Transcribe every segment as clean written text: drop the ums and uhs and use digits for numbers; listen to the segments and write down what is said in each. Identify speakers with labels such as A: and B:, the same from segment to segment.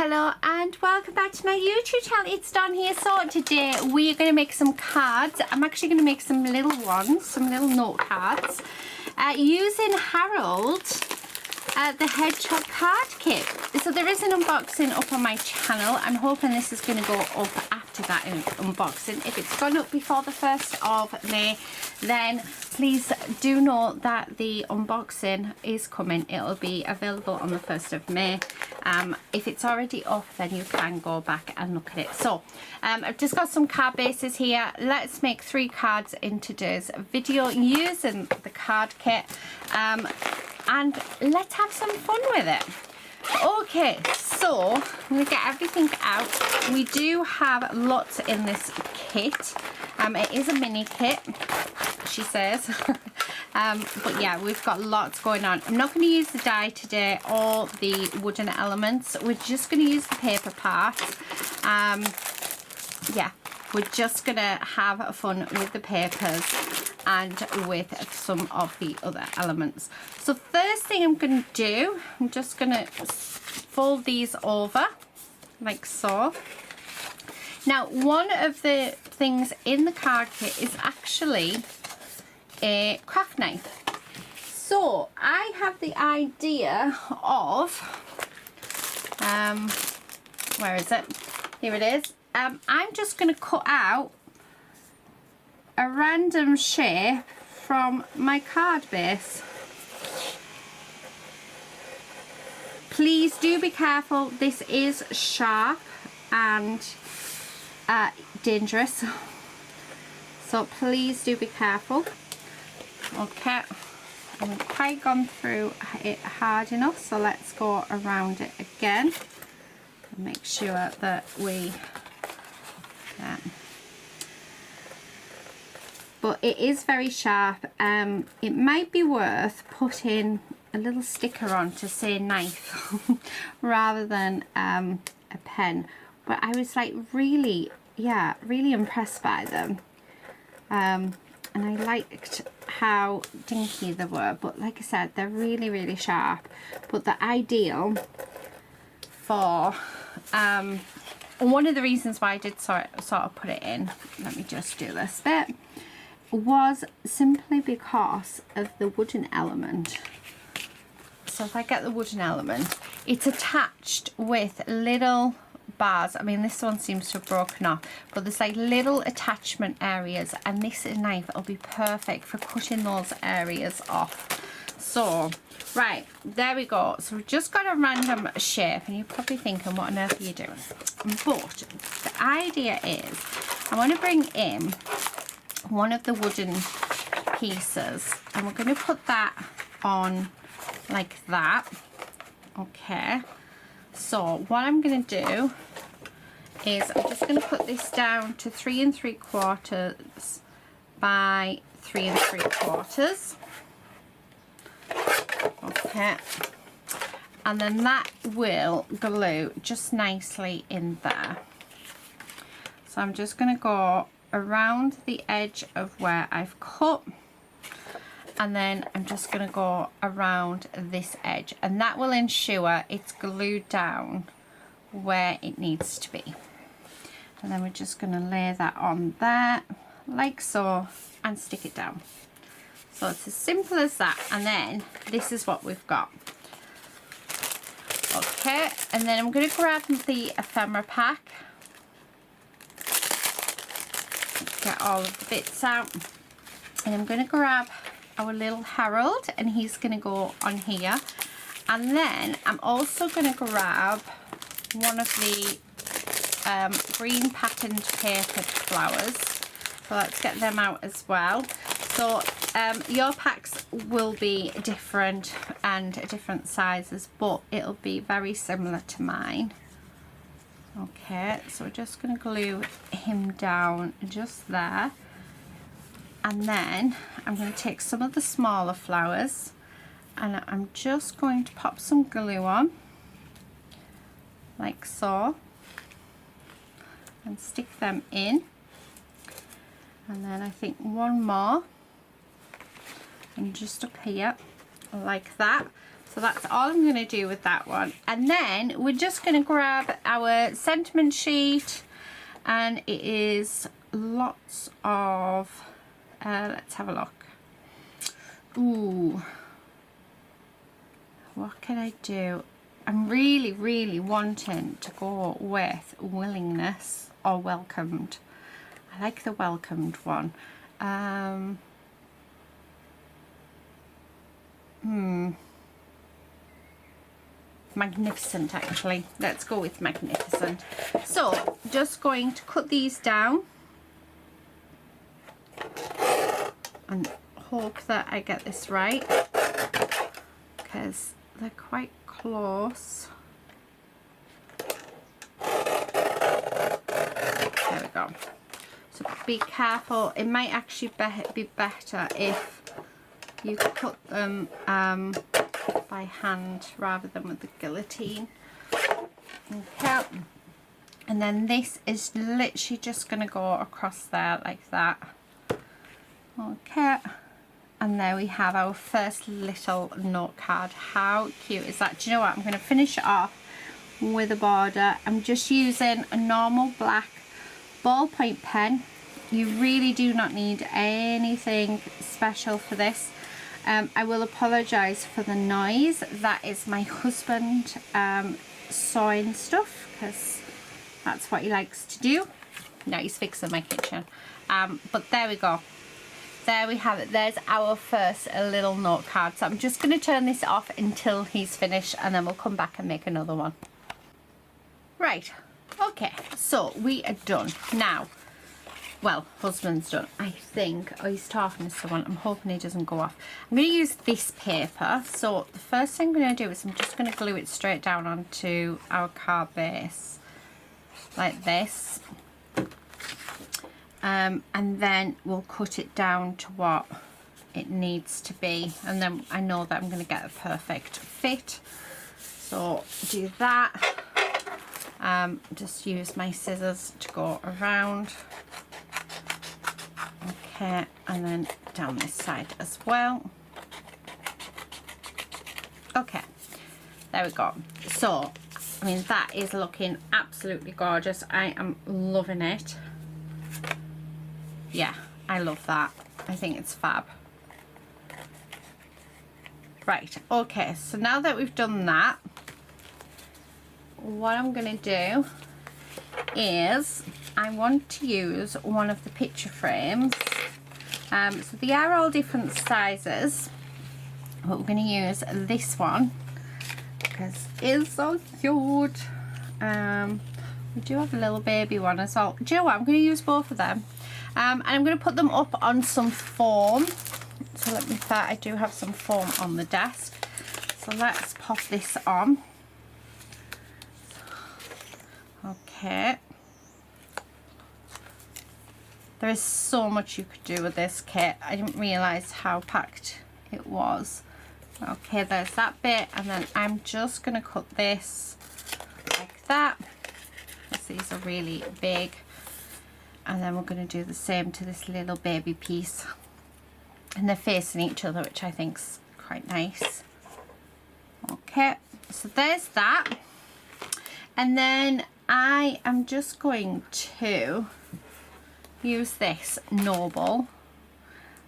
A: Hello and welcome back to my YouTube channel. It's Dawn here. So today we are going to make some cards. I'm actually going to make some little ones, some little note cards using Harold, the Hedgehog card kit. So there is an unboxing up on my channel. I'm hoping this is going to go up after that unboxing. If it's gone up before the 1st of May, then please do know that the unboxing is coming. It'll be available on the 1st of May. If it's already up, then you can go back and look at it. So I've just got some card bases here. Let's make 3 cards in today's video using the card kit, and let's have some fun with it. Okay, so I'm going to get everything out. We do have lots in this kit. It is a mini kit, she says. But yeah, we've got lots going on. I'm not going to use the die today or the wooden elements. We're just going to use the paper part. Yeah, we're just going to have fun with the papers and with some of the other elements. So first thing I'm going to do, I'm just going to fold these over like so. Now, one of the things in the card kit is actually a craft knife. So I have the idea of, where is it? Here it is. I'm just going to cut out a random shape from my card base. Please do be careful. This is sharp and dangerous, so please do be careful. Okay, I haven't quite gone through it hard enough, so let's go around it again and make sure that we but it is very sharp. It might be worth putting a little sticker on to say knife rather than a pen, but I was like really impressed by them, and I liked how dinky they were, but like I said, they're really sharp. But the ideal for one of the reasons why I did sort of put it in, let me just do this bit, was simply because of the wooden element. So if I get the wooden element, it's attached with little bars. I mean, this one seems to have broken off, but there's like little attachment areas, and this knife will be perfect for cutting those areas off. So right, there we go. So we've just got a random shape, and you're probably thinking, what on earth are you doing? But the idea is I want to bring in one of the wooden pieces, and we're going to put that on like that. Okay, so what I'm going to do is I'm just going to put this down to 3 3/4 by 3 3/4. Okay, and then that will glue just nicely in there. So I'm just going to go around the edge of where I've cut, and then I'm just going to go around this edge, and that will ensure it's glued down where it needs to be. And then we're just going to lay that on there like so and stick it down. So it's as simple as that, and then this is what we've got. Okay, and then I'm going to grab the ephemera pack, get all of the bits out, and I'm going to grab our little Harold, and he's going to go on here. And then I'm also going to grab one of the green patterned papered flowers. So let's get them out as well. So your packs will be different and different sizes, but it'll be very similar to mine. Okay, so we're just going to glue him down just there. And then I'm going to take some of the smaller flowers, and I'm just going to pop some glue on like so and stick them in. And then I think one more, and just up here like that. So So that's all I'm going to do with that one. And then we're just going to grab our sentiment sheet, and it is lots of, let's have a look. Ooh, what can I do? I'm really wanting to go with willingness or welcomed. I like the welcomed one. Magnificent, actually. Let's go with magnificent. So just going to cut these down and hope that I get this right, because they're quite close. There we go. So be careful. It might actually be better if you cut them by hand rather than with the guillotine. Okay. And then this is literally just going to go across there like that. Okay. And there we have our first little note card. How cute is that? Do you know what? I'm going to finish it off with a border. I'm just using a normal black ballpoint pen. You really do not need anything special for this. I will apologise for the noise. That is my husband sawing stuff, because that's what he likes to do. Now he's fixing my kitchen. But there we go. There we have it. There's our first little note card. So I'm just going to turn this off until he's finished, and then we'll come back and make another one. Right. Okay. So we are done. Now, well, husband's done, I think. Oh, he's talking to someone. I'm hoping he doesn't go off. I'm going to use this paper. So the first thing I'm going to do is I'm just going to glue it straight down onto our card base like this. And then we'll cut it down to what it needs to be, and then I know that I'm going to get a perfect fit. So do that. Just use my scissors to go around. Okay, and then down this side as well. Okay, there we go. So I mean, that is looking absolutely gorgeous. I am loving it. Yeah, I love that. I think it's fab. Right, okay, so now that we've done that, what I'm going to do is I want to use one of the picture frames. So they are all different sizes, but we're going to use this one because it's so cute. We do have a little baby one as well. Do you know what? I'm going to use both of them. And I'm going to put them up on some foam. So let me start. I do have some foam on the desk. So let's pop this on. Okay. There is so much you could do with this kit. I didn't realise how packed it was. Okay, there's that bit. And then I'm just going to cut this like that. Because these are really big. And then we're going to do the same to this little baby piece. And they're facing each other, which I think's quite nice. Okay, so there's that. And then I am just going to use this Noble.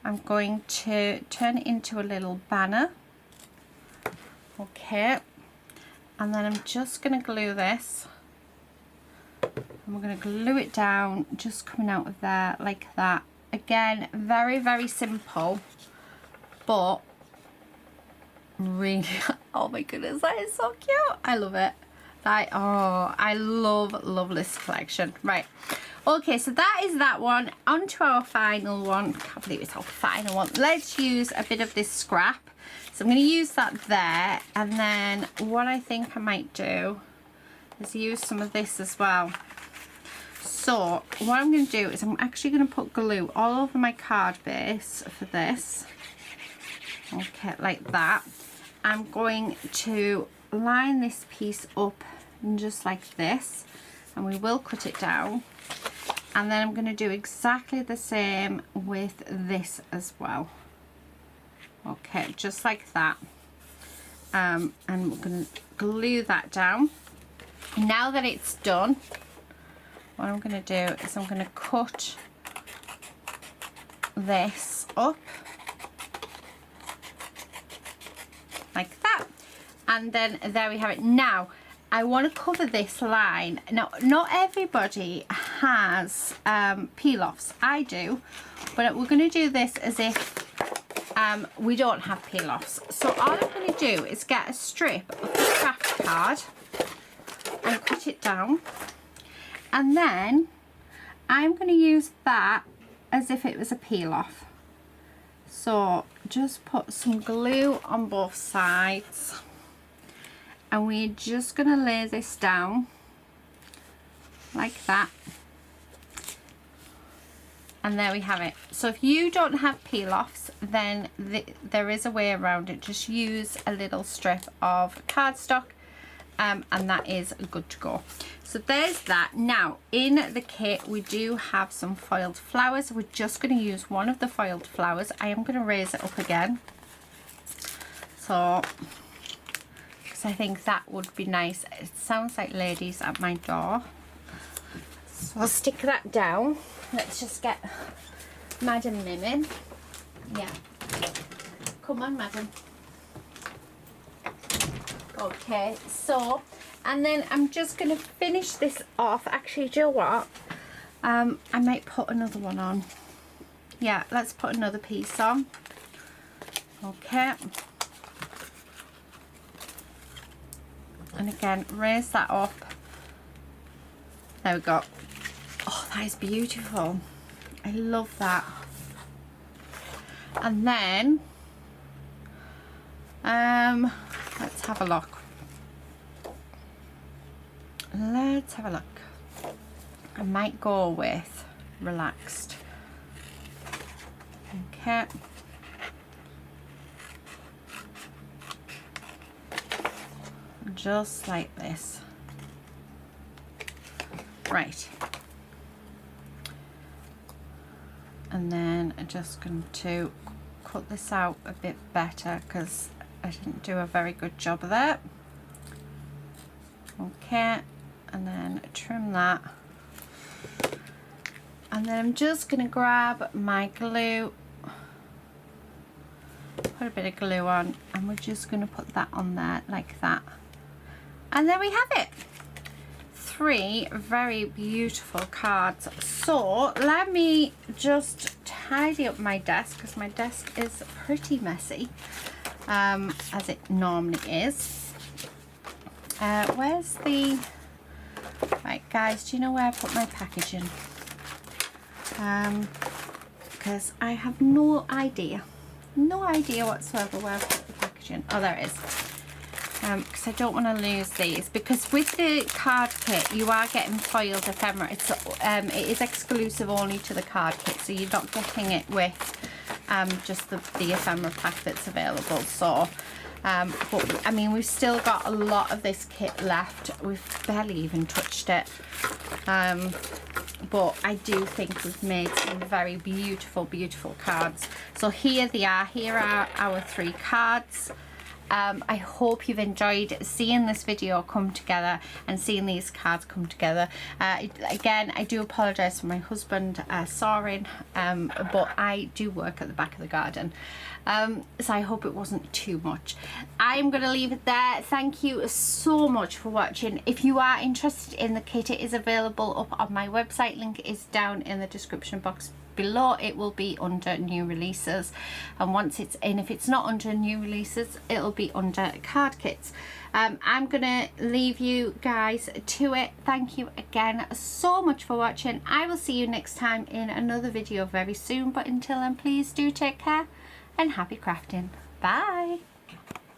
A: I'm going to turn it into a little banner. Okay, and then I'm just going to glue this. And we're going to glue it down, just coming out of there like that. Again, very, very simple, but really, oh my goodness, that is so cute. I love it. I love this collection. Right, okay, so that is that one. On to our final one. Can't believe it's our final one. Let's use a bit of this scrap. So I'm going to use that there, and then what I think I might do is use some of this as well. So what I'm going to do is I'm actually going to put glue all over my card base for this. Okay, like that. I'm going to line this piece up just like this, and we will cut it down. And then I'm going to do exactly the same with this as well. Okay, just like that. and we're going to glue that down. Now that it's done, what I'm going to do is I'm going to cut this up like that, and then there we have it. Now I want to cover this line. Now not everybody has peel-offs. I do, but we're going to do this as if we don't have peel-offs. So all I'm going to do is get a strip of the craft card and cut it down, and then I'm going to use that as if it was a peel-off. So just put some glue on both sides, and we're just going to lay this down like that, and there we have it. So if you don't have peel-offs, then there is a way around it. Just use a little strip of cardstock, and that is good to go. So there's that. Now in the kit we do have some foiled flowers. We're just going to use one of the foiled flowers. I am going to raise it up again, so because I think that would be nice. It sounds like ladies at my door, so I'll stick that down. Let's just get Madam Nim in. Yeah, come on Madam. Okay, so, and then I'm just going to finish this off. Actually, do you know what? I might put another one on. Yeah, let's put another piece on. Okay. And again, raise that up. There we go. Oh, that is beautiful. I love that. And then, let's have a look. Let's have a look. I might go with relaxed. Okay. Just like this. Right. And then I'm just going to cut this out a bit better because I didn't do a very good job of that. Okay, and then trim that, and then I'm just going to grab my glue, put a bit of glue on, and we're just going to put that on there like that, and there we have it. 3 very beautiful cards. So let me just tidy up my desk because my desk is pretty messy, as it normally is. Where's the... Right guys, do you know where I put my packaging? Because I have no idea whatsoever where I put the packaging. Oh, there it is. Because I don't want to lose these, because with the card kit you are getting foiled ephemera. It is exclusive only to the card kit, so you're not getting it with just the ephemera pack that's available. So but I mean, we've still got a lot of this kit left. We've barely even touched it, but I do think we've made some very beautiful cards. So here they are. Here are our 3 cards. I hope you've enjoyed seeing this video come together and seeing these cards come together. Again, I do apologise for my husband sawing, but I do work at the back of the garden, so I hope it wasn't too much. I'm going to leave it there. Thank you so much for watching. If you are interested in the kit, it is available up on my website. Link is down in the description box below. It will be under new releases, and once it's in, if it's not under new releases, it'll be under card kits. I'm gonna leave you guys to it. Thank you again so much for watching. I will see you next time in another video very soon, but until then, please do take care and happy crafting. Bye.